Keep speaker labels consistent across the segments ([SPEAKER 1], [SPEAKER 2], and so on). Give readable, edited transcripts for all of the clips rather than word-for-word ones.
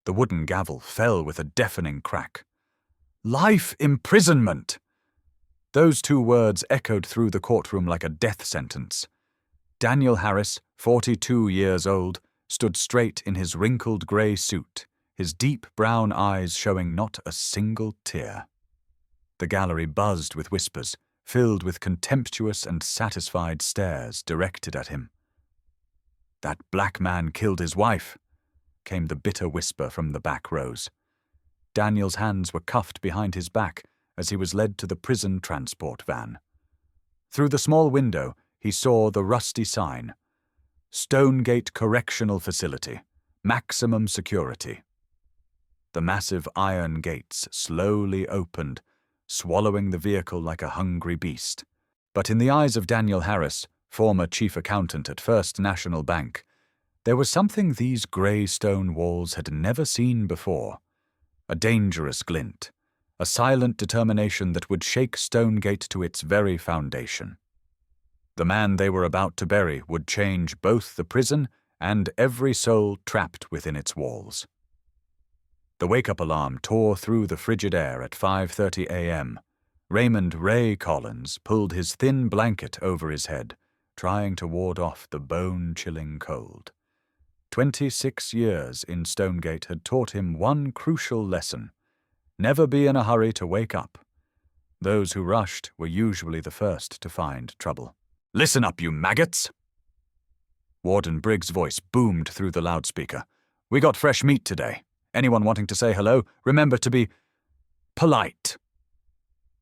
[SPEAKER 1] The wooden gavel fell with a deafening crack. Life imprisonment! Those two words echoed through the courtroom like a death sentence. Daniel Harris, 42 years old, stood straight in his wrinkled grey suit, his deep brown eyes showing not a single tear. The gallery buzzed with whispers, filled with contemptuous and satisfied stares directed at him. "That black man killed his wife," came the bitter whisper from the back rows. Daniel's hands were cuffed behind his back as he was led to the prison transport van. Through the small window, he saw the rusty sign, "Stonegate Correctional Facility, Maximum Security." The massive iron gates slowly opened, swallowing the vehicle like a hungry beast. But in the eyes of Daniel Harris, former chief accountant at First National Bank, there was something these grey stone walls had never seen before. A dangerous glint, a silent determination that would shake Stonegate to its very foundation. The man they were about to bury would change both the prison and every soul trapped within its walls. The wake-up alarm tore through the frigid air at 5:30 a.m. Raymond Ray Collins pulled his thin blanket over his head, trying to ward off the bone-chilling cold. 26 years in Stonegate had taught him one crucial lesson: never be in a hurry to wake up. Those who rushed were usually the first to find trouble. "Listen up, you maggots!" Warden Briggs' voice boomed through the loudspeaker. "We got fresh meat today. Anyone wanting to say hello, remember to be polite."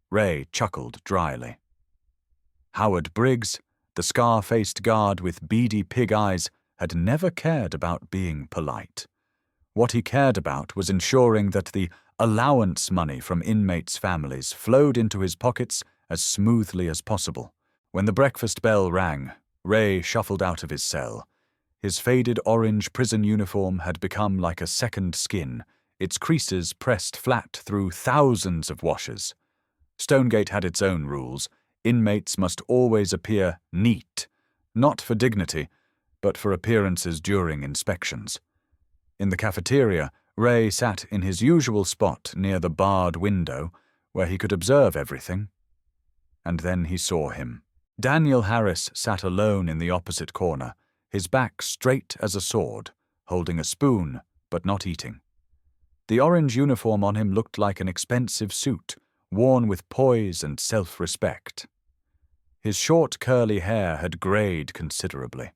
[SPEAKER 1] Ray chuckled dryly. Howard Briggs, the scar-faced guard with beady pig eyes, had never cared about being polite. What he cared about was ensuring that the allowance money from inmates' families flowed into his pockets as smoothly as possible. When the breakfast bell rang, Ray shuffled out of his cell. His faded orange prison uniform had become like a second skin, its creases pressed flat through thousands of washes. Stonegate had its own rules. Inmates must always appear neat, not for dignity, but for appearances during inspections. In the cafeteria, Ray sat in his usual spot near the barred window, where he could observe everything. And then he saw him. Daniel Harris sat alone in the opposite corner, his back straight as a sword, holding a spoon, but not eating. The orange uniform on him looked like an expensive suit, worn with poise and self-respect. His short curly hair had grayed considerably,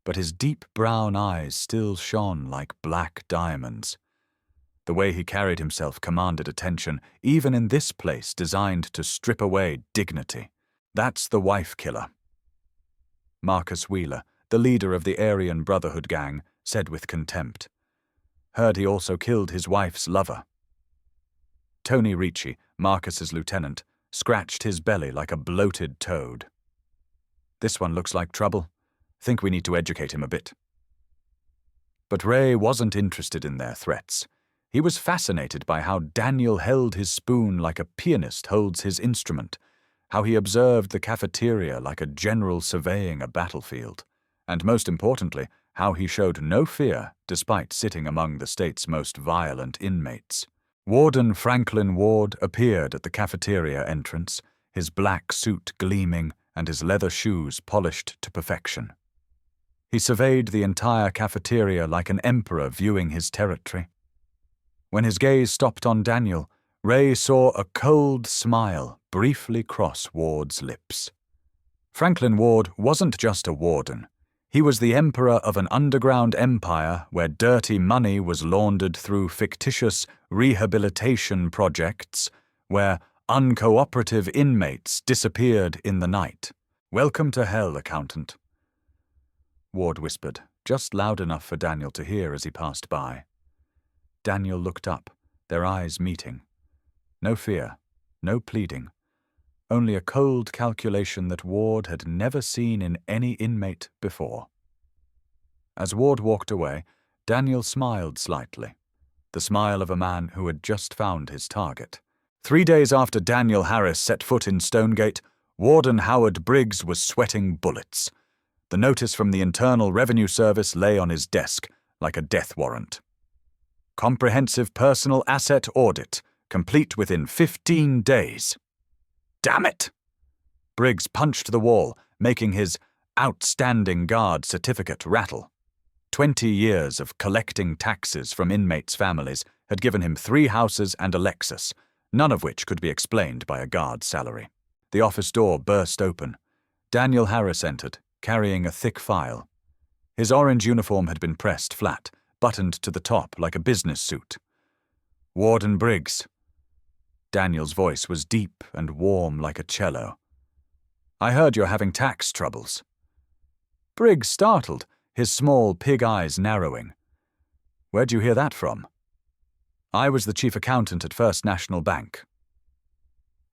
[SPEAKER 1] but his deep brown eyes still shone like black diamonds. The way he carried himself commanded attention, even in this place designed to strip away dignity. "That's the wife killer," Marcus Wheeler, the leader of the Aryan Brotherhood gang, said with contempt. "Heard he also killed his wife's lover." Tony Ricci, Marcus's lieutenant, scratched his belly like a bloated toad. "This one looks like trouble. Think we need to educate him a bit." But Ray wasn't interested in their threats. He was fascinated by how Daniel held his spoon like a pianist holds his instrument, how he observed the cafeteria like a general surveying a battlefield, and most importantly, how he showed no fear despite sitting among the state's most violent inmates. Warden Franklin Ward appeared at the cafeteria entrance, his black suit gleaming and his leather shoes polished to perfection. He surveyed the entire cafeteria like an emperor viewing his territory. When his gaze stopped on Daniel, Ray saw a cold smile briefly cross Ward's lips. Franklin Ward wasn't just a warden. He was the emperor of an underground empire where dirty money was laundered through fictitious rehabilitation projects, where uncooperative inmates disappeared in the night. "Welcome to hell, accountant," Ward whispered, just loud enough for Daniel to hear as he passed by. Daniel looked up, their eyes meeting. No fear, no pleading, only a cold calculation that Ward had never seen in any inmate before. As Ward walked away, Daniel smiled slightly, the smile of a man who had just found his target. 3 days after Daniel Harris set foot in Stonegate, Warden Howard Briggs was sweating bullets. The notice from the Internal Revenue Service lay on his desk, like a death warrant. Comprehensive personal asset audit, complete within 15 days. Damn it! Briggs punched the wall, making his outstanding guard certificate rattle. 20 years of collecting taxes from inmates' families had given him 3 houses and a Lexus, none of which could be explained by a guard's salary. The office door burst open. Daniel Harris entered, carrying a thick file. His orange uniform had been pressed flat, buttoned to the top like a business suit. "Warden Briggs." Daniel's voice was deep and warm like a cello. "I heard you're having tax troubles." Briggs startled, his small pig eyes narrowing. "Where'd you hear that from?" "I was the chief accountant at First National Bank."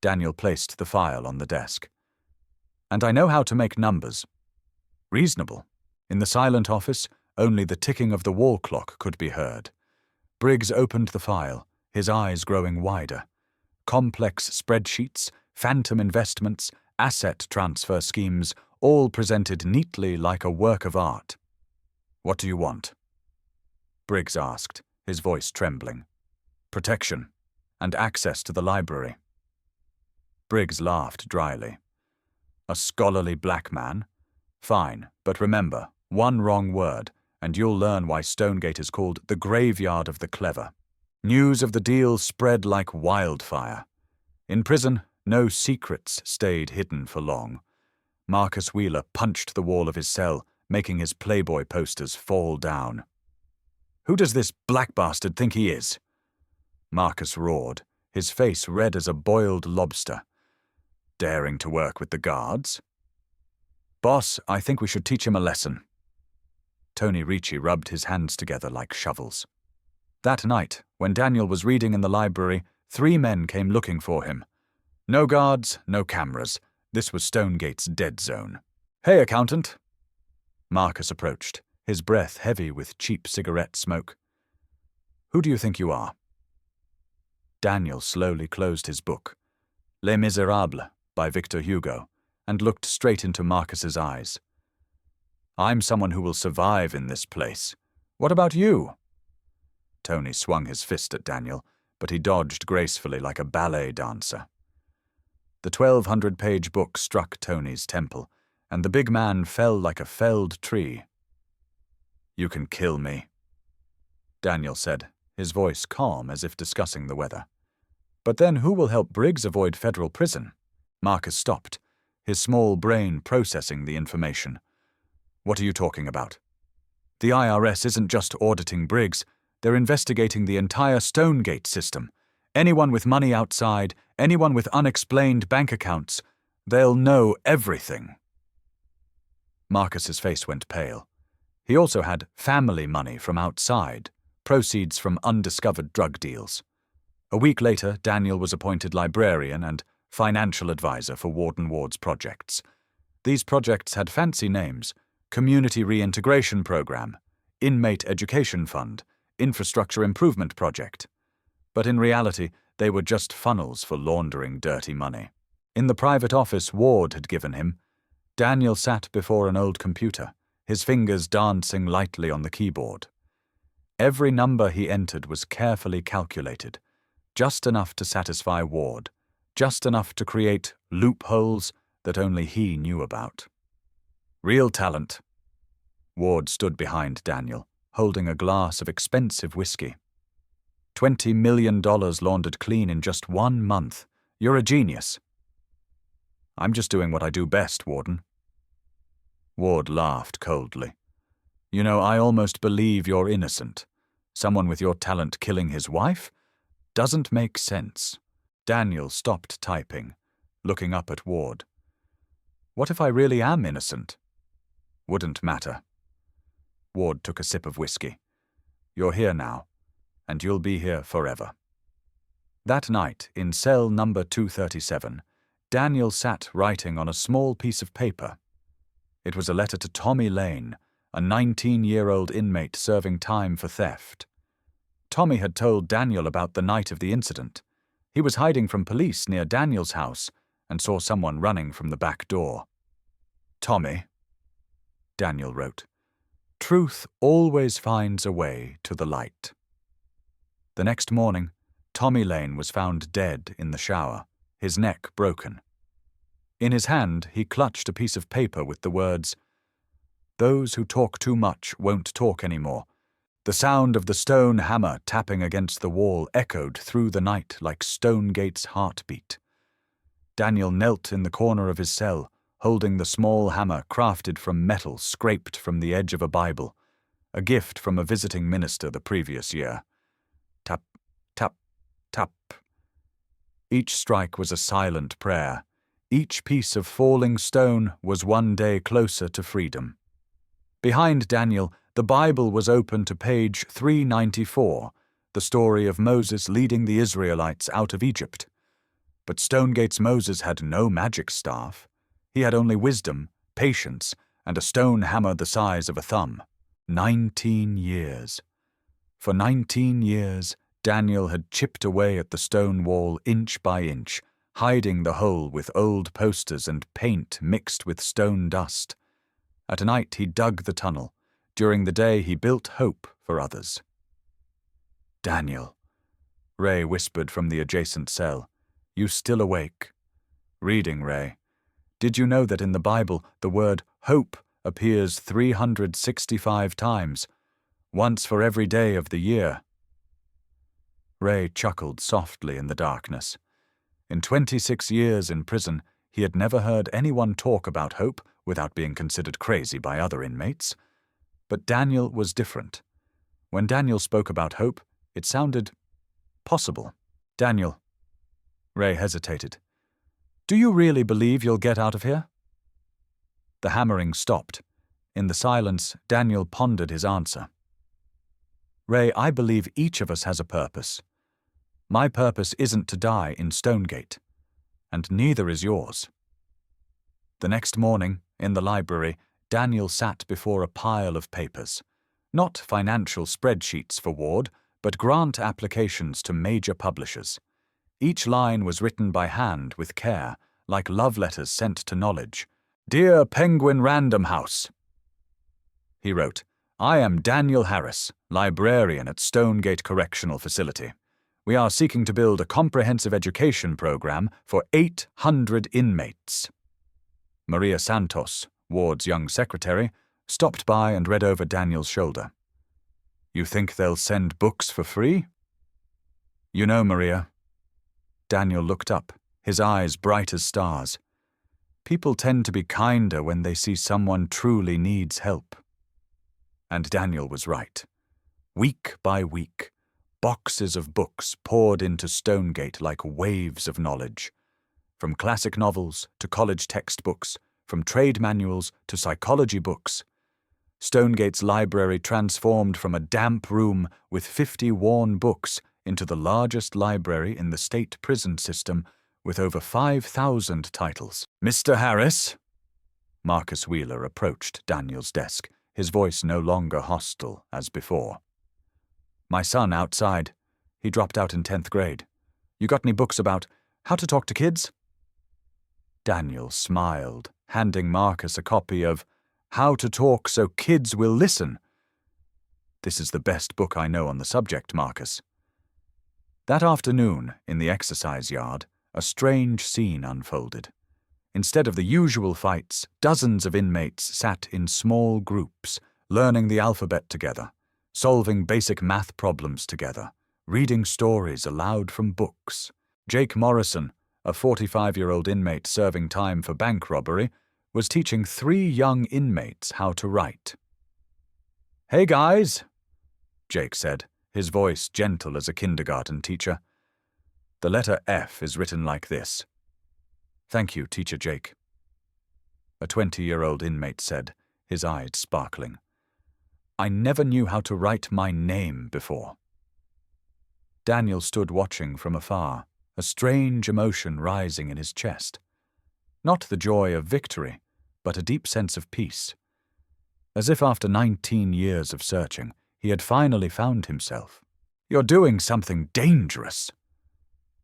[SPEAKER 1] Daniel placed the file on the desk. "And I know how to make numbers." Reasonable. In the silent office, only the ticking of the wall clock could be heard. Briggs opened the file, his eyes growing wider. Complex spreadsheets, phantom investments, asset transfer schemes, all presented neatly like a work of art. "What do you want?" Briggs asked, his voice trembling. "Protection, and access to the library." Briggs laughed dryly. "A scholarly black man? Fine, but remember, one wrong word, and you'll learn why Stonegate is called the graveyard of the clever." News of the deal spread like wildfire. In prison, no secrets stayed hidden for long. Marcus Wheeler punched the wall of his cell, making his Playboy posters fall down. "Who does this black bastard think he is?" Marcus roared, his face red as a boiled lobster. "Daring to work with the guards?" "Boss, I think we should teach him a lesson." Tony Ricci rubbed his hands together like shovels. That night, when Daniel was reading in the library, 3 men came looking for him. No guards, no cameras. This was Stonegate's dead zone. "Hey, accountant." Marcus approached, his breath heavy with cheap cigarette smoke. "Who do you think you are?" Daniel slowly closed his book, Les Miserables by Victor Hugo, and looked straight into Marcus's eyes. "I'm someone who will survive in this place. What about you?" Tony swung his fist at Daniel, but he dodged gracefully like a ballet dancer. The 1,200-page book struck Tony's temple, and the big man fell like a felled tree. "You can kill me," Daniel said, his voice calm as if discussing the weather. "But then who will help Briggs avoid federal prison?" Marcus stopped, his small brain processing the information. "What are you talking about?" "The IRS isn't just auditing Briggs. They're investigating the entire Stonegate system. Anyone with money outside, anyone with unexplained bank accounts, they'll know everything." Marcus's face went pale. He also had family money from outside, proceeds from undiscovered drug deals. A week later, Daniel was appointed librarian and financial advisor for Warden Ward's projects. These projects had fancy names: Community Reintegration Program, Inmate Education Fund, Infrastructure Improvement Project. But in reality, they were just funnels for laundering dirty money. In the private office Ward had given him, Daniel sat before an old computer, his fingers dancing lightly on the keyboard. Every number he entered was carefully calculated, just enough to satisfy Ward, just enough to create loopholes that only he knew about. "Real talent." Ward stood behind Daniel, holding a glass of expensive whiskey. $20 million laundered clean in just 1 month. You're a genius." "I'm just doing what I do best, Warden." Ward laughed coldly. "You know, I almost believe you're innocent. Someone with your talent killing his wife? Doesn't make sense." Daniel stopped typing, looking up at Ward. "What if I really am innocent?" "Wouldn't matter." Ward took a sip of whiskey. "You're here now, and you'll be here forever." That night, in cell number 237, Daniel sat writing on a small piece of paper. It was a letter to Tommy Lane, a 19-year-old inmate serving time for theft. Tommy had told Daniel about the night of the incident. He was hiding from police near Daniel's house and saw someone running from the back door. "Tommy," Daniel wrote, "truth always finds a way to the light." The next morning, Tommy Lane was found dead in the shower, his neck broken. In his hand, he clutched a piece of paper with the words, "Those who talk too much won't talk anymore." The sound of the stone hammer tapping against the wall echoed through the night like Stonegate's heartbeat. Daniel knelt in the corner of his cell, holding the small hammer crafted from metal scraped from the edge of a Bible, a gift from a visiting minister the previous year. Tap, tap, tap. Each strike was a silent prayer. Each piece of falling stone was one day closer to freedom. Behind Daniel, the Bible was open to page 394, the story of Moses leading the Israelites out of Egypt. But Stonegate's Moses had no magic staff. He had only wisdom, patience, and a stone hammer the size of a thumb. 19 years. For 19 years, Daniel had chipped away at the stone wall inch by inch, hiding the hole with old posters and paint mixed with stone dust. At night he dug the tunnel. During the day he built hope for others. "Daniel," Ray whispered from the adjacent cell, "you still awake?" "Reading, Ray. Did you know that in the Bible the word hope appears 365 times, once for every day of the year?" Ray chuckled softly in the darkness. In 26 years in prison, he had never heard anyone talk about hope without being considered crazy by other inmates. But Daniel was different. When Daniel spoke about hope, it sounded possible. "Daniel," Ray hesitated, "do you really believe you'll get out of here?" The hammering stopped. In the silence, Daniel pondered his answer. "Ray, I believe each of us has a purpose. My purpose isn't to die in Stonegate, and neither is yours." The next morning, in the library, Daniel sat before a pile of papers. Not financial spreadsheets for Ward, but grant applications to major publishers. Each line was written by hand with care, like love letters sent to knowledge. "Dear Penguin Random House," he wrote, "I am Daniel Harris, librarian at Stonegate Correctional Facility. We are seeking to build a comprehensive education program for 800 inmates." Maria Santos, Ward's young secretary, stopped by and read over Daniel's shoulder. "You think they'll send books for free?" "You know, Maria." Daniel looked up, his eyes bright as stars. "People tend to be kinder when they see someone truly needs help." And Daniel was right. Week by week, boxes of books poured into Stonegate like waves of knowledge. From classic novels to college textbooks, from trade manuals to psychology books. Stonegate's library transformed from a damp room with 50 worn books into the largest library in the state prison system with over 5,000 titles. "Mr. Harris?" Marcus Wheeler approached Daniel's desk, his voice no longer hostile as before. "My son outside. He dropped out in 10th grade. You got any books about how to talk to kids?" Daniel smiled, handing Marcus a copy of How to Talk So Kids Will Listen. "This is the best book I know on the subject, Marcus." That afternoon, in the exercise yard, a strange scene unfolded. Instead of the usual fights, dozens of inmates sat in small groups, learning the alphabet together, solving basic math problems together, reading stories aloud from books. Jake Morrison, a 45-year-old inmate serving time for bank robbery, was teaching 3 young inmates how to write. "Hey guys," Jake said, his voice gentle as a kindergarten teacher. "The letter F is written like this." "Thank you, Teacher Jake." A 20-year-old inmate said, his eyes sparkling. "I never knew how to write my name before." Daniel stood watching from afar, a strange emotion rising in his chest. Not the joy of victory, but a deep sense of peace. As if after 19 years of searching, he had finally found himself. "You're doing something dangerous."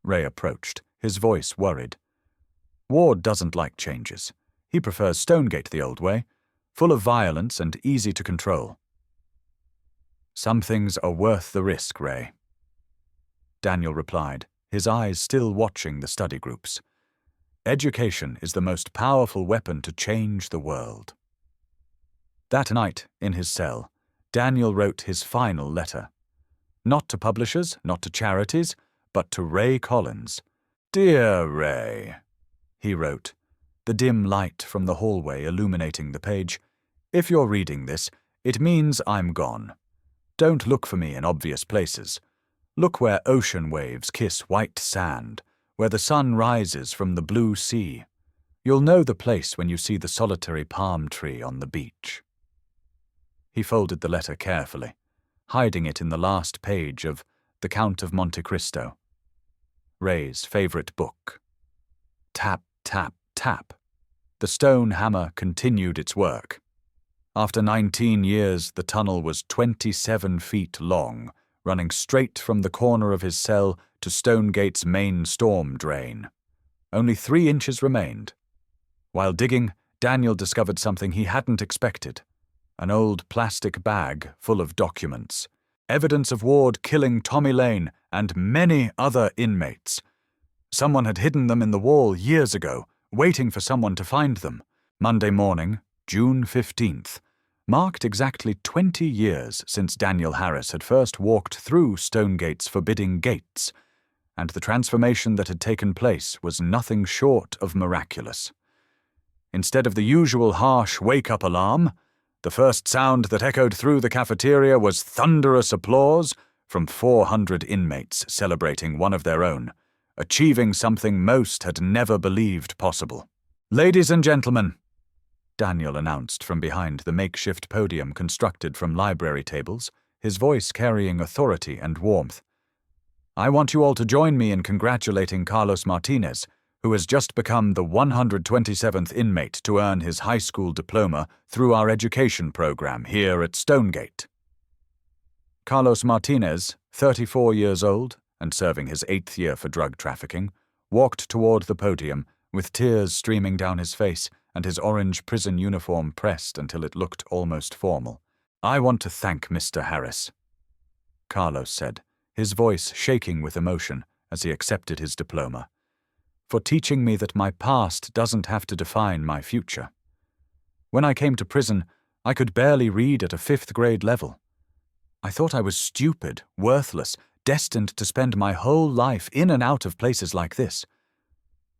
[SPEAKER 1] Ray approached, his voice worried. "Ward doesn't like changes. He prefers Stonegate the old way, full of violence and easy to control." "Some things are worth the risk, Ray." Daniel replied, his eyes still watching the study groups. Education is the most powerful weapon to change the world. That night, in his cell, Daniel wrote his final letter. Not to publishers, not to charities, but to Ray Collins. "Dear Ray," he wrote, the dim light from the hallway illuminating the page, "if you're reading this, it means I'm gone. Don't look for me in obvious places. Look where ocean waves kiss white sand, where the sun rises from the blue sea. You'll know the place when you see the solitary palm tree on the beach." He folded the letter carefully, hiding it in the last page of The Count of Monte Cristo, Ray's favorite book. Tap, tap, tap. The stone hammer continued its work. After 19 years, the tunnel was 27 feet long, running straight from the corner of his cell to Stonegate's main storm drain. Only 3 inches remained. While digging, Daniel discovered something he hadn't expected. An old plastic bag full of documents. Evidence of Ward killing Tommy Lane and many other inmates. Someone had hidden them in the wall years ago, waiting for someone to find them. Monday morning, June 15th, marked exactly 20 years since Daniel Harris had first walked through Stonegate's forbidding gates, and the transformation that had taken place was nothing short of miraculous. Instead of the usual harsh wake-up alarm, the first sound that echoed through the cafeteria was thunderous applause from 400 inmates celebrating one of their own, achieving something most had never believed possible. "Ladies and gentlemen," Daniel announced from behind the makeshift podium constructed from library tables, his voice carrying authority and warmth, "I want you all to join me in congratulating Carlos Martinez, who has just become the 127th inmate to earn his high school diploma through our education program here at Stonegate." Carlos Martinez, 34 years old and serving his 8th year for drug trafficking, walked toward the podium with tears streaming down his face and his orange prison uniform pressed until it looked almost formal. "I want to thank Mr. Harris," Carlos said, his voice shaking with emotion as he accepted his diploma, "for teaching me that my past doesn't have to define my future. When I came to prison, I could barely read at a 5th grade level. I thought I was stupid, worthless, destined to spend my whole life in and out of places like this.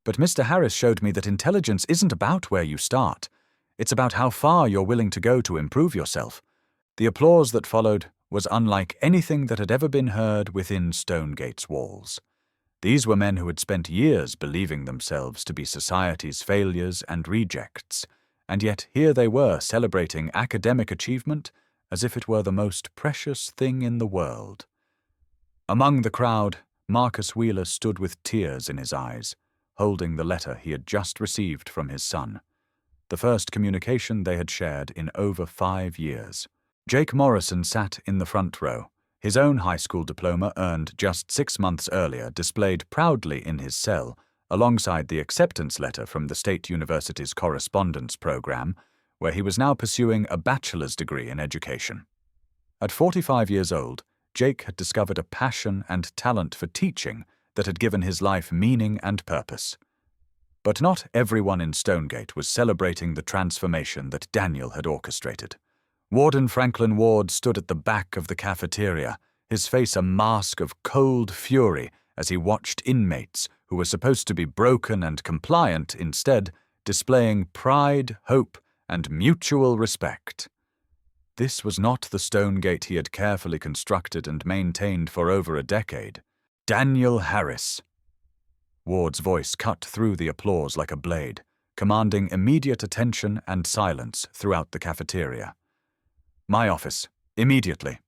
[SPEAKER 1] But Mr. Harris showed me that intelligence isn't about where you start. It's about how far you're willing to go to improve yourself." The applause that followed was unlike anything that had ever been heard within Stonegate's walls. These were men who had spent years believing themselves to be society's failures and rejects, and yet here they were celebrating academic achievement as if it were the most precious thing in the world. Among the crowd, Marcus Wheeler stood with tears in his eyes, holding the letter he had just received from his son, the first communication they had shared in over 5 years. Jake Morrison sat in the front row, his own high school diploma earned just 6 months earlier displayed proudly in his cell, alongside the acceptance letter from the State University's correspondence program, where he was now pursuing a bachelor's degree in education. At 45 years old, Jake had discovered a passion and talent for teaching that had given his life meaning and purpose. But not everyone in Stonegate was celebrating the transformation that Daniel had orchestrated. Warden Franklin Ward stood at the back of the cafeteria, his face a mask of cold fury as he watched inmates who were supposed to be broken and compliant instead displaying pride, hope, and mutual respect. This was not the Stonegate he had carefully constructed and maintained for over a decade. Daniel Harris. Ward's voice cut through the applause like a blade, commanding immediate attention and silence throughout the cafeteria. "My office, immediately."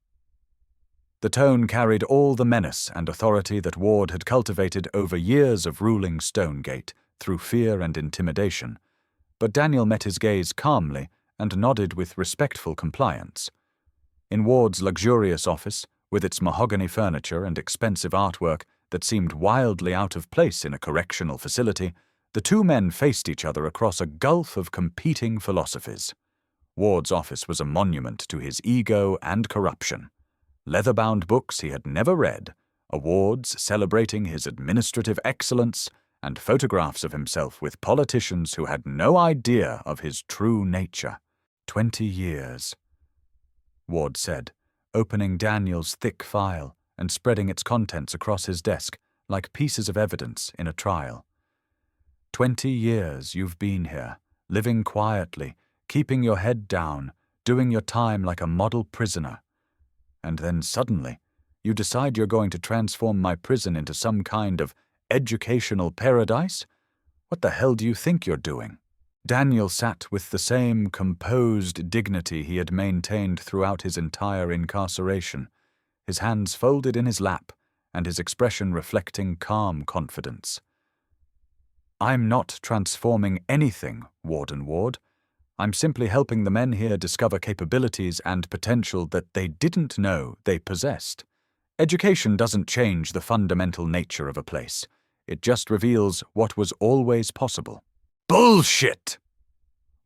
[SPEAKER 1] The tone carried all the menace and authority that Ward had cultivated over years of ruling Stonegate through fear and intimidation, but Daniel met his gaze calmly and nodded with respectful compliance. In Ward's luxurious office, with its mahogany furniture and expensive artwork that seemed wildly out of place in a correctional facility, the two men faced each other across a gulf of competing philosophies. Ward's office was a monument to his ego and corruption. Leather-bound books he had never read, awards celebrating his administrative excellence, and photographs of himself with politicians who had no idea of his true nature. 20 years, Ward said, opening Daniel's thick file and spreading its contents across his desk like pieces of evidence in a trial. 20 years you've been here, living quietly, keeping your head down, doing your time like a model prisoner. And then suddenly, you decide you're going to transform my prison into some kind of educational paradise? What the hell do you think you're doing? Daniel sat with the same composed dignity he had maintained throughout his entire incarceration, his hands folded in his lap and his expression reflecting calm confidence. I'm not transforming anything, Warden Ward. I'm simply helping the men here discover capabilities and potential that they didn't know they possessed. Education doesn't change the fundamental nature of a place. It just reveals what was always possible. Bullshit!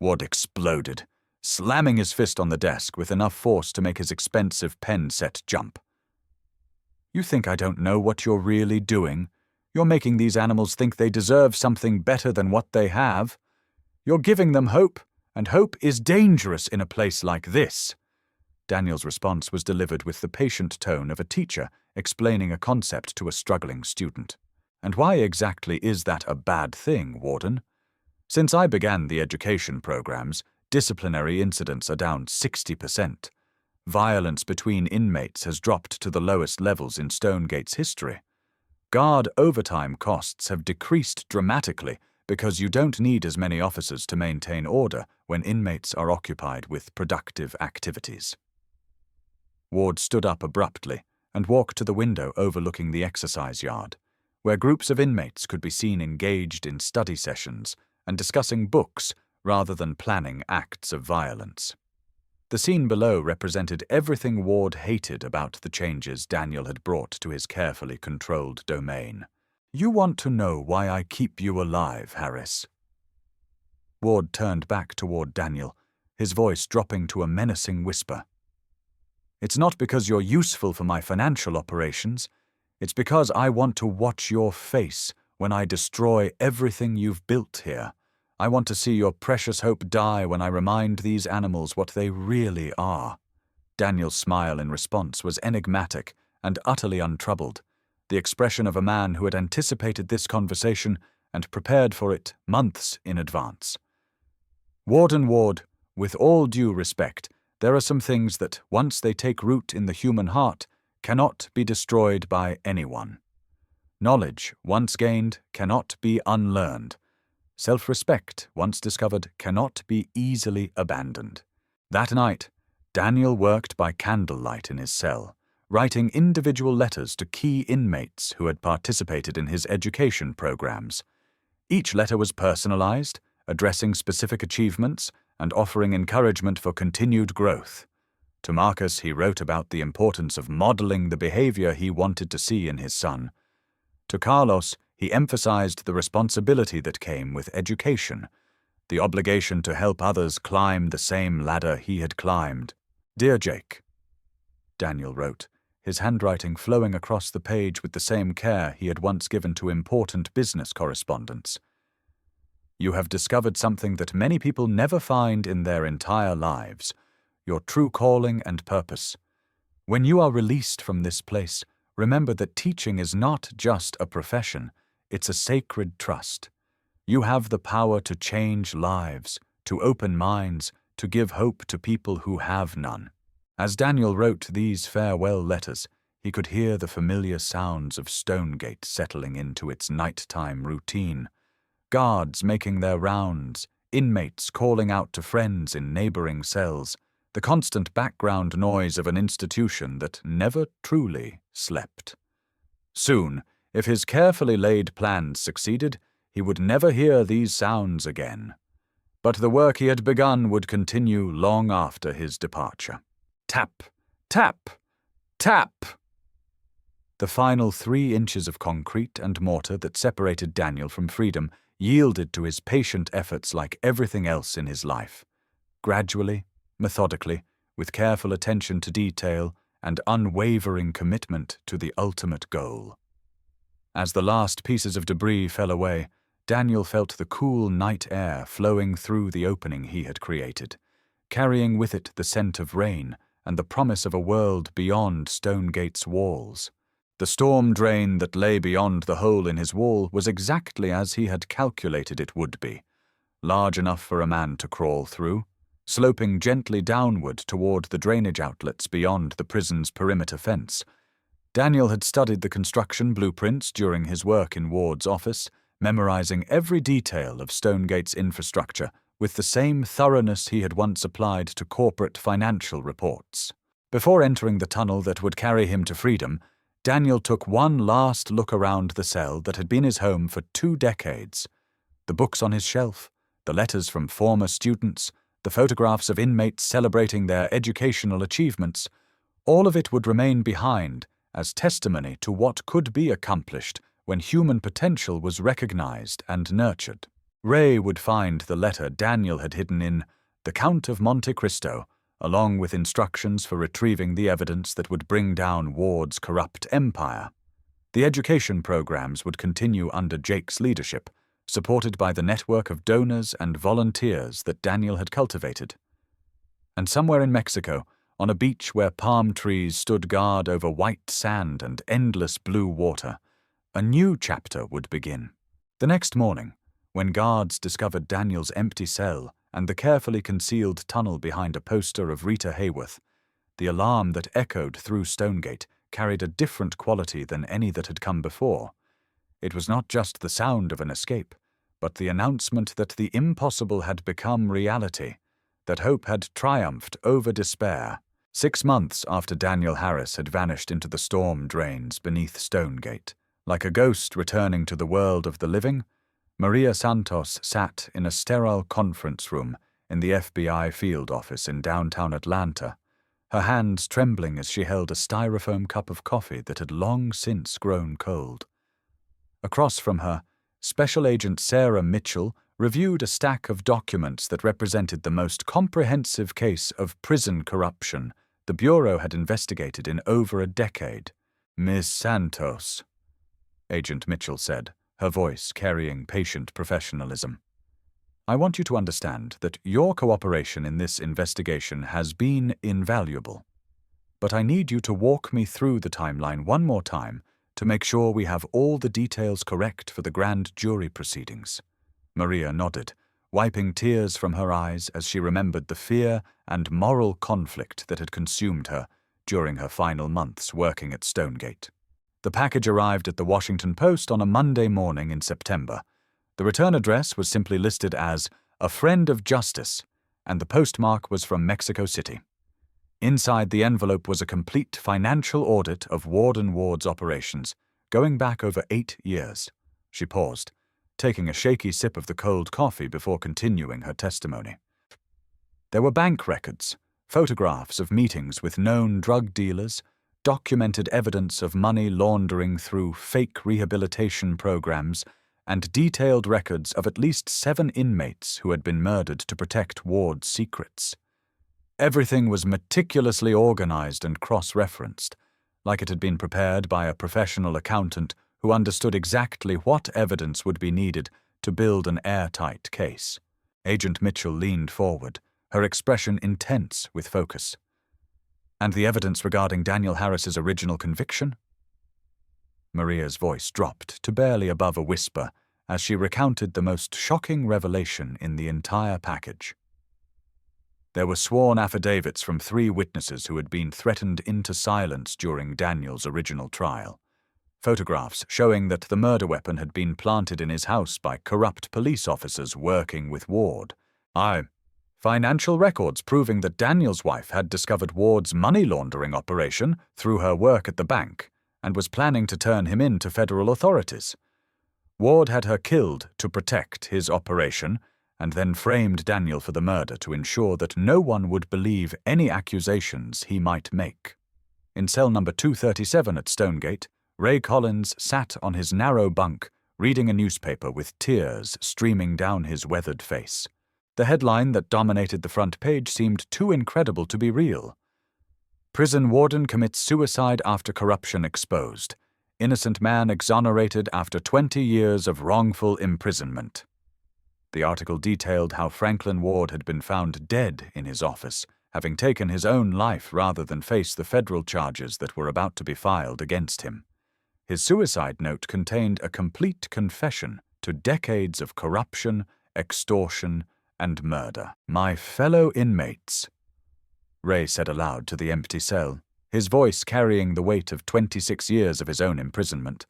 [SPEAKER 1] Ward exploded, slamming his fist on the desk with enough force to make his expensive pen set jump. You think I don't know what you're really doing? You're making these animals think they deserve something better than what they have. You're giving them hope, and hope is dangerous in a place like this. Daniel's response was delivered with the patient tone of a teacher explaining a concept to a struggling student. And why exactly is that a bad thing, Warden? Since I began the education programs, disciplinary incidents are down 60%. Violence between inmates has dropped to the lowest levels in Stonegate's history. Guard overtime costs have decreased dramatically because you don't need as many officers to maintain order when inmates are occupied with productive activities. Ward stood up abruptly and walked to the window overlooking the exercise yard, where groups of inmates could be seen engaged in study sessions and discussing books rather than planning acts of violence. The scene below represented everything Ward hated about the changes Daniel had brought to his carefully controlled domain. You want to know why I keep you alive, Harris? Ward turned back toward Daniel, his voice dropping to a menacing whisper. It's not because you're useful for my financial operations. It's because I want to watch your face when I destroy everything you've built here. I want to see your precious hope die when I remind these animals what they really are. Daniel's smile in response was enigmatic and utterly untroubled, the expression of a man who had anticipated this conversation and prepared for it months in advance. Warden Ward, with all due respect, there are some things that, once they take root in the human heart, cannot be destroyed by anyone. Knowledge, once gained, cannot be unlearned. Self-respect, once discovered, cannot be easily abandoned. That night, Daniel worked by candlelight in his cell, writing individual letters to key inmates who had participated in his education programs. Each letter was personalized, addressing specific achievements and offering encouragement for continued growth. To Marcus, he wrote about the importance of modeling the behavior he wanted to see in his son. To Carlos, he emphasized the responsibility that came with education, the obligation to help others climb the same ladder he had climbed. Dear Jake, Daniel wrote, his handwriting flowing across the page with the same care he had once given to important business correspondence. You have discovered something that many people never find in their entire lives, your true calling and purpose. When you are released from this place, remember that teaching is not just a profession, it's a sacred trust. You have the power to change lives, to open minds, to give hope to people who have none. As Daniel wrote these farewell letters, he could hear the familiar sounds of Stonegate settling into its nighttime routine. Guards making their rounds, inmates calling out to friends in neighboring cells, the constant background noise of an institution that never truly slept. Soon, if his carefully laid plans succeeded, he would never hear these sounds again. But the work he had begun would continue long after his departure. Tap, tap, tap! The final 3 inches of concrete and mortar that separated Daniel from freedom yielded to his patient efforts like everything else in his life. Gradually, methodically, with careful attention to detail and unwavering commitment to the ultimate goal. As the last pieces of debris fell away, Daniel felt the cool night air flowing through the opening he had created, carrying with it the scent of rain and the promise of a world beyond Stonegate's walls. The storm drain that lay beyond the hole in his wall was exactly as he had calculated it would be, large enough for a man to crawl through, sloping gently downward toward the drainage outlets beyond the prison's perimeter fence. Daniel had studied the construction blueprints during his work in Ward's office, memorizing every detail of Stonegate's infrastructure with the same thoroughness he had once applied to corporate financial reports. Before entering the tunnel that would carry him to freedom, Daniel took one last look around the cell that had been his home for 2 decades. The books on his shelf, the letters from former students, the photographs of inmates celebrating their educational achievements, all of it would remain behind as testimony to what could be accomplished when human potential was recognized and nurtured. Ray would find the letter Daniel had hidden in The Count of Monte Cristo, along with instructions for retrieving the evidence that would bring down Ward's corrupt empire. The education programs would continue under Jake's leadership, supported by the network of donors and volunteers that Daniel had cultivated. And somewhere in Mexico, on a beach where palm trees stood guard over white sand and endless blue water, a new chapter would begin. The next morning, when guards discovered Daniel's empty cell and the carefully concealed tunnel behind a poster of Rita Hayworth, the alarm that echoed through Stonegate carried a different quality than any that had come before. It was not just the sound of an escape, but the announcement that the impossible had become reality, that hope had triumphed over despair. 6 months after Daniel Harris had vanished into the storm drains beneath Stonegate, like a ghost returning to the world of the living, Maria Santos sat in a sterile conference room in the FBI field office in downtown Atlanta, her hands trembling as she held a styrofoam cup of coffee that had long since grown cold. Across from her, Special Agent Sarah Mitchell reviewed a stack of documents that represented the most comprehensive case of prison corruption the Bureau had investigated in over a decade. "Miss Santos," Agent Mitchell said, her voice carrying patient professionalism, "I want you to understand that your cooperation in this investigation has been invaluable. But I need you to walk me through the timeline one more time to make sure we have all the details correct for the grand jury proceedings." Maria nodded, wiping tears from her eyes as she remembered the fear and moral conflict that had consumed her during her final months working at Stonegate. The package arrived at the Washington Post on a Monday morning in September. The return address was simply listed as "A Friend of Justice," and the postmark was from Mexico City. Inside the envelope was a complete financial audit of Warden Ward's operations, going back over 8 years. She paused, taking a shaky sip of the cold coffee before continuing her testimony. There were bank records, photographs of meetings with known drug dealers, documented evidence of money laundering through fake rehabilitation programs, and detailed records of at least 7 inmates who had been murdered to protect Ward's secrets. Everything was meticulously organized and cross-referenced, like it had been prepared by a professional accountant who understood exactly what evidence would be needed to build an airtight case. Agent Mitchell leaned forward, her expression intense with focus. "And the evidence regarding Daniel Harris's original conviction?" Maria's voice dropped to barely above a whisper as she recounted the most shocking revelation in the entire package. There were sworn affidavits from 3 witnesses who had been threatened into silence during Daniel's original trial. Photographs showing that the murder weapon had been planted in his house by corrupt police officers working with Ward. Financial records proving that Daniel's wife had discovered Ward's money laundering operation through her work at the bank and was planning to turn him in to federal authorities. Ward had her killed to protect his operation and then framed Daniel for the murder to ensure that no one would believe any accusations he might make. In cell number 237 at Stonegate, Ray Collins sat on his narrow bunk, reading a newspaper with tears streaming down his weathered face. The headline that dominated the front page seemed too incredible to be real. Prison warden commits suicide after corruption exposed. Innocent man exonerated after 20 years of wrongful imprisonment. The article detailed how Franklin Ward had been found dead in his office, having taken his own life rather than face the federal charges that were about to be filed against him. His suicide note contained a complete confession to decades of corruption, extortion, and murder. "My fellow inmates," Ray said aloud to the empty cell, his voice carrying the weight of 26 years of his own imprisonment.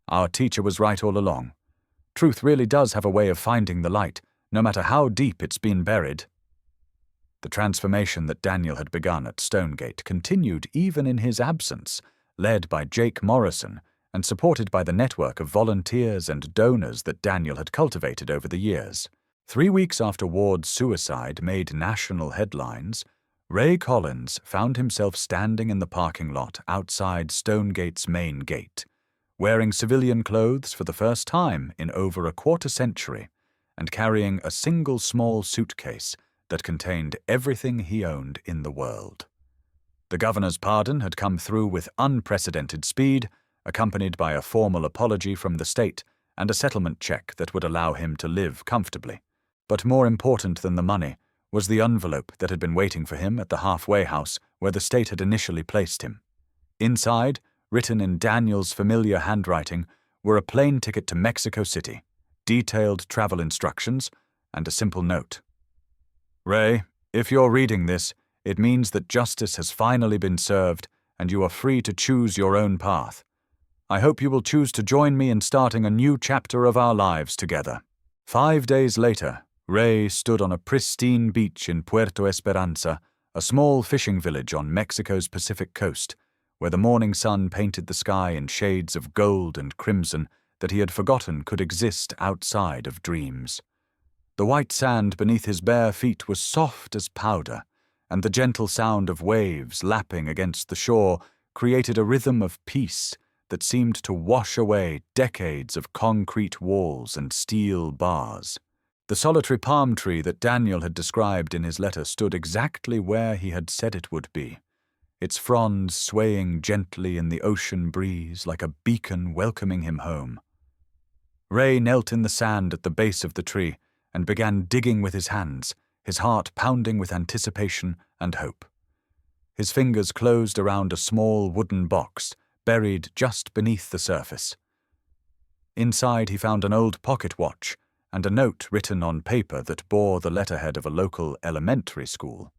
[SPEAKER 1] "Our teacher was right all along. Truth really does have a way of finding the light, no matter how deep it's been buried." The transformation that Daniel had begun at Stonegate continued even in his absence, led by Jake Morrison and supported by the network of volunteers and donors that Daniel had cultivated over the years. 3 weeks after Ward's suicide made national headlines, Ray Collins found himself standing in the parking lot outside Stonegate's main gate, wearing civilian clothes for the first time in over a quarter-century and carrying a single small suitcase that contained everything he owned in the world. The governor's pardon had come through with unprecedented speed, accompanied by a formal apology from the state and a settlement check that would allow him to live comfortably. But more important than the money was the envelope that had been waiting for him at the halfway house where the state had initially placed him. Inside, written in Daniel's familiar handwriting, were a plane ticket to Mexico City, detailed travel instructions, and a simple note. "Ray, if you're reading this, it means that justice has finally been served and you are free to choose your own path. I hope you will choose to join me in starting a new chapter of our lives together." 5 days later, Ray stood on a pristine beach in Puerto Esperanza, a small fishing village on Mexico's Pacific coast, where the morning sun painted the sky in shades of gold and crimson that he had forgotten could exist outside of dreams. The white sand beneath his bare feet was soft as powder, and the gentle sound of waves lapping against the shore created a rhythm of peace that seemed to wash away decades of concrete walls and steel bars. The solitary palm tree that Daniel had described in his letter stood exactly where he had said it would be, its fronds swaying gently in the ocean breeze like a beacon welcoming him home. Ray knelt in the sand at the base of the tree and began digging with his hands, his heart pounding with anticipation and hope. His fingers closed around a small wooden box, buried just beneath the surface. Inside he found an old pocket watch and a note written on paper that bore the letterhead of a local elementary school.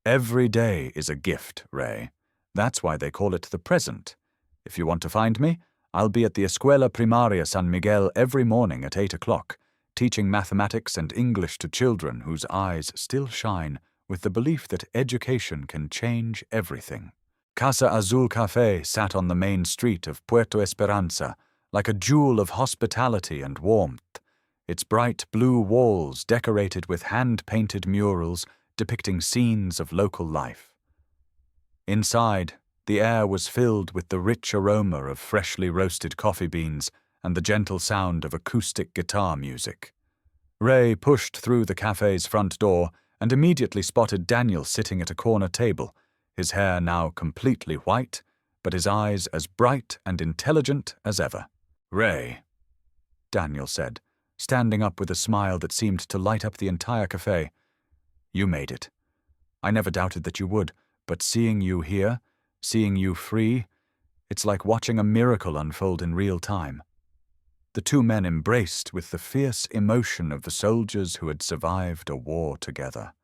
[SPEAKER 1] "Every day is a gift, Ray. That's why they call it the present. If you want to find me, I'll be at the Escuela Primaria San Miguel every morning at 8 o'clock, teaching mathematics and English to children whose eyes still shine with the belief that education can change everything." Casa Azul Café sat on the main street of Puerto Esperanza, like a jewel of hospitality and warmth, its bright blue walls decorated with hand-painted murals depicting scenes of local life. Inside, the air was filled with the rich aroma of freshly roasted coffee beans and the gentle sound of acoustic guitar music. Ray pushed through the cafe's front door and immediately spotted Daniel sitting at a corner table, his hair now completely white, but his eyes as bright and intelligent as ever. "Ray," Daniel said, standing up with a smile that seemed to light up the entire cafe. "You made it. I never doubted that you would, but seeing you here, seeing you free, it's like watching a miracle unfold in real time." The two men embraced with the fierce emotion of the soldiers who had survived a war together,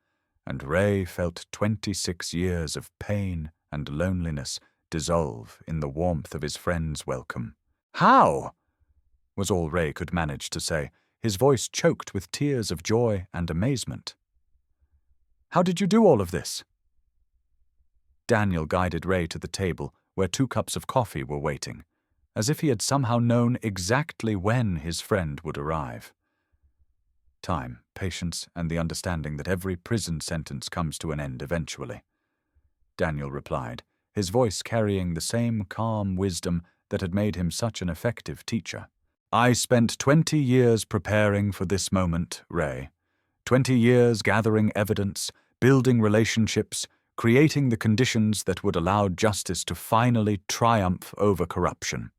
[SPEAKER 1] and Ray felt 26 years of pain and loneliness dissolve in the warmth of his friend's welcome. "How?" was all Ray could manage to say, his voice choked with tears of joy and amazement. "How did you do all of this?" Daniel guided Ray to the table where 2 cups of coffee were waiting, as if he had somehow known exactly when his friend would arrive. "Time, patience, and the understanding that every prison sentence comes to an end eventually," Daniel replied, his voice carrying the same calm wisdom that had made him such an effective teacher. "I spent 20 years preparing for this moment, Ray. 20 years gathering evidence, building relationships, creating the conditions that would allow justice to finally triumph over corruption.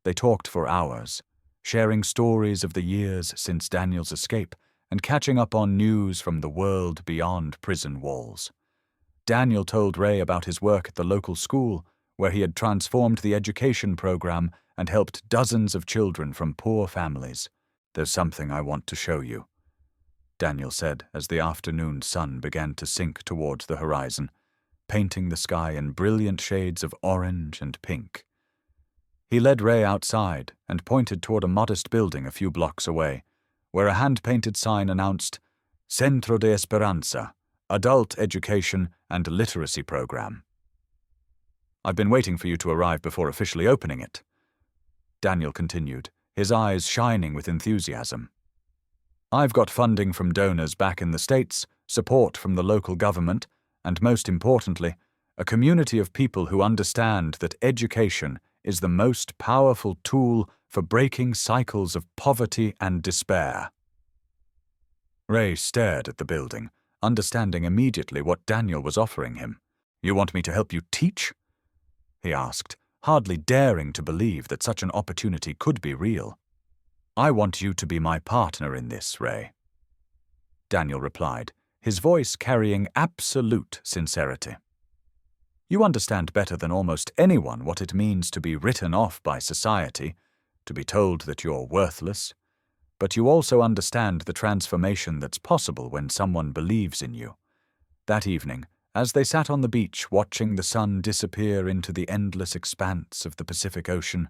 [SPEAKER 1] They talked for hours, sharing stories of the years since Daniel's escape and catching up on news from the world beyond prison walls. Daniel told Ray about his work at the local school, where he had transformed the education program and helped dozens of children from poor families. "There's something I want to show you," Daniel said as the afternoon sun began to sink towards the horizon, painting the sky in brilliant shades of orange and pink. He led Ray outside and pointed toward a modest building a few blocks away, where a hand-painted sign announced Centro de Esperanza, Adult Education and Literacy Program. "I've been waiting for you to arrive before officially opening it," Daniel continued, his eyes shining with enthusiasm. "I've got funding from donors back in the States, support from the local government, and most importantly, a community of people who understand that education is the most powerful tool for breaking cycles of poverty and despair." Ray stared at the building, understanding immediately what Daniel was offering him. "You want me to help you teach?" he asked, hardly daring to believe that such an opportunity could be real. "I want you to be my partner in this, Ray," Daniel replied, his voice carrying absolute sincerity. "You understand better than almost anyone what it means to be written off by society, to be told that you're worthless, but you also understand the transformation that's possible when someone believes in you." That evening, as they sat on the beach watching the sun disappear into the endless expanse of the Pacific Ocean,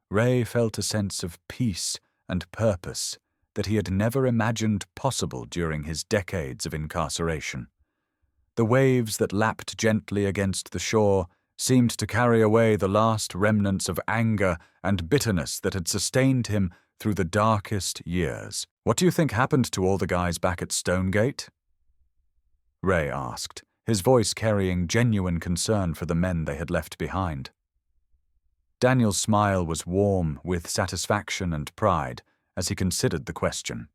[SPEAKER 1] Ray felt a sense of peace and purpose that he had never imagined possible during his decades of incarceration. The waves that lapped gently against the shore seemed to carry away the last remnants of anger and bitterness that had sustained him through the darkest years. "What do you think happened to all the guys back at Stonegate?" Ray asked, his voice carrying genuine concern for the men they had left behind. Daniel's smile was warm with satisfaction and pride as he considered the question.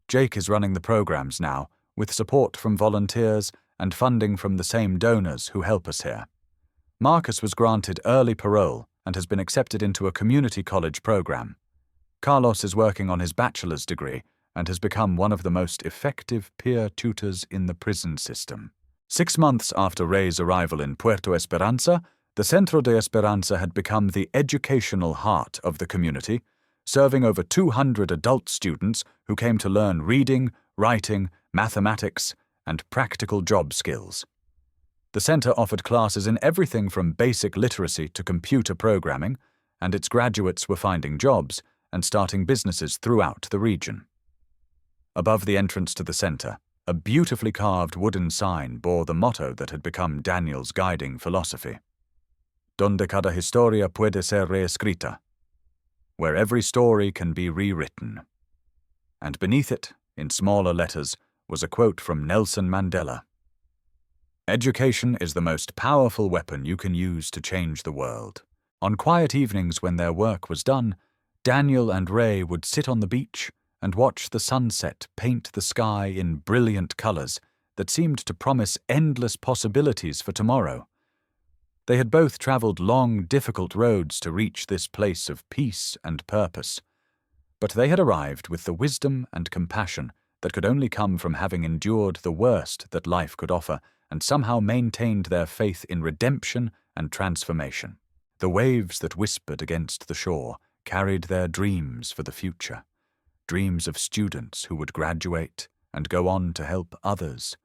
[SPEAKER 1] "Jake is running the programs now, with support from volunteers and funding from the same donors who help us here. Marcus was granted early parole and has been accepted into a community college program. Carlos is working on his bachelor's degree and has become one of the most effective peer tutors in the prison system." 6 months after Ray's arrival in Puerto Esperanza, the Centro de Esperanza had become the educational heart of the community, serving over 200 adult students who came to learn reading, writing, mathematics, and practical job skills. The center offered classes in everything from basic literacy to computer programming, and its graduates were finding jobs and starting businesses throughout the region. Above the entrance to the center, a beautifully carved wooden sign bore the motto that had become Daniel's guiding philosophy: "Donde cada historia puede ser reescrita," where every story can be rewritten. And beneath it, in smaller letters, was a quote from Nelson Mandela: "Education is the most powerful weapon you can use to change the world." On quiet evenings when their work was done, Daniel and Ray would sit on the beach and watch the sunset paint the sky in brilliant colors that seemed to promise endless possibilities for tomorrow. They had both traveled long, difficult roads to reach this place of peace and purpose, but they had arrived with the wisdom and compassion that could only come from having endured the worst that life could offer and somehow maintained their faith in redemption and transformation. The waves that whispered against the shore carried their dreams for the future, dreams of students who would graduate and go on to help others,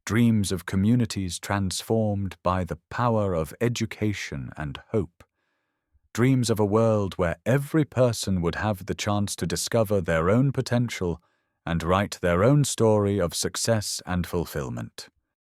[SPEAKER 1] dreams of communities transformed by the power of education and hope, dreams of a world where every person would have the chance to discover their own potential and write their own story of success and fulfillment.